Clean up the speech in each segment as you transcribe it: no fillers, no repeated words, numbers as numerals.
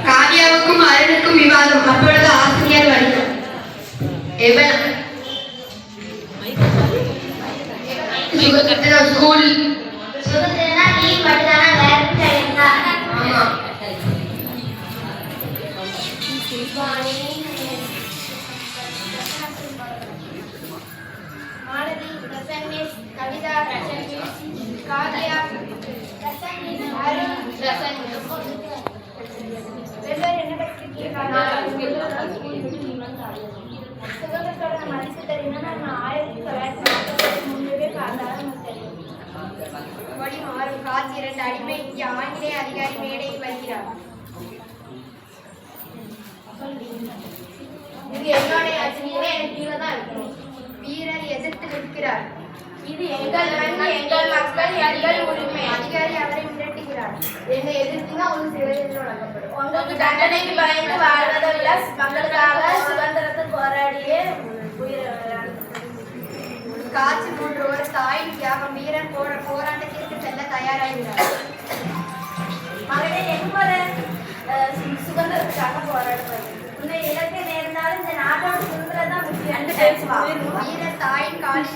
காவியாவுக்கும் அருணுக்கும் விவாதம். அப்பொழுது ஆசிரியர் வருகிறார். ஸ்கூல் மாலதி ரசன் மிஸ், கவிதா ரசன் மிஸ், காவியா ரசன் மிஸ், அருண் ரசன் மிஸ். வெவ்வேறு என்ன படிச்சிருக்கீங்க? சுதந்திரத்தோட மதிப்பு தெரியும்னா நம்ம 1943 பார்த்தாலும் தெரியும். மொழி மாறும். காட்சி 2. அடிமை. இங்கே ஆங்கிலேய அதிகாரி மேடையில் வருகிறார். இது என்னுடைய ஆட்சியிலே எனக்கு கீழே தான் இருக்கும். வீரர் எதிர்த்து நிற்கிறார். இது எங்கள் மண், எங்கள் மக்கள், எங்கள் உரிமை. அதிகாரி அவரை மிரட்டுகிறார். என்னை எதிர்த்துனா ஒரு சிறையில் வழங்கப்படும். உங்களுக்கு தண்டனைக்கு பயந்து வாழ்வதை விட மக்களுக்காக சுதந்திரத்தை போராடிய காட்சி 3. ஒரு தாயின் தியாகம். வீரர் போராட்டத்திற்கு செல்ல தயாராகிறார். மகனே எங்கும்போல சுதந்திரத்துக்காக போராடுவது. உன்னை இலக்கை நேர்ந்தாலும் இந்த நாட்டோட சுதந்திரம் தான் முக்கியம். வீரர் தாயின் காலில்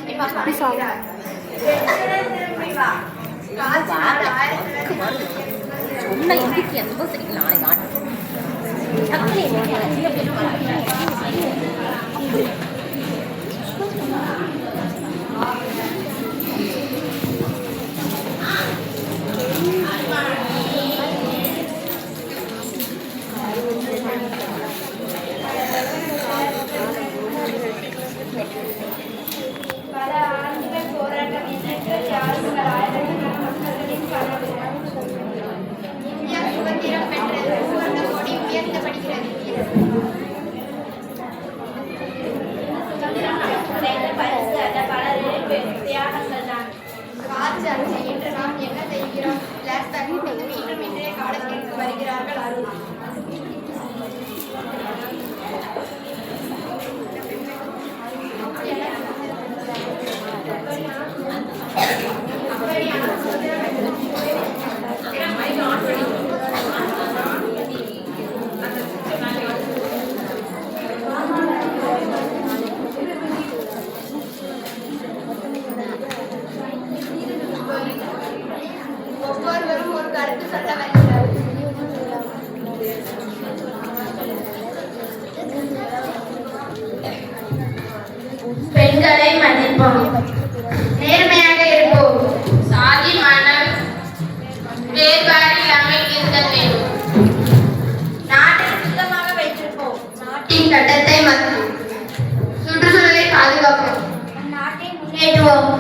திரும்பி வா. பல ஆண்டுகள் போராட்டம் எண்ணற்ற தியாகங்கள் ஆயிரக்கணக்கான மக்களின் கனவு. இந்தியா சுதந்திரம் பெற்றது. சுவர்ண கொடி உயர்த்தப்படுகிறது. சுதந்திரம் கிடைத்த பரிசு அல்ல, பலரின் தியாகங்கள் தான். காட்சி 5. இன்று நாம் என்ன செய்கிறோம்? மீண்டும் இன்றைய காலத்திற்கு வருகிறார்கள். அருள் ஒவ்வொருவரும் ஒரு கருத்து சொல்ல வருகிறார். பெண்களை மதிப்போம், நேர்மையாக இருப்போம், சாதி மனம் வேறுபாடு இல்லாமல் இருக்க வேண்டும், நாட்டை சுத்தமாக வைத்திருப்போம், நாட்டின் சட்டத்தை மதிப்போம், சுற்றுச்சூழலை பாதுகாப்போம், நாட்டை முன்னேற்றுவோம்.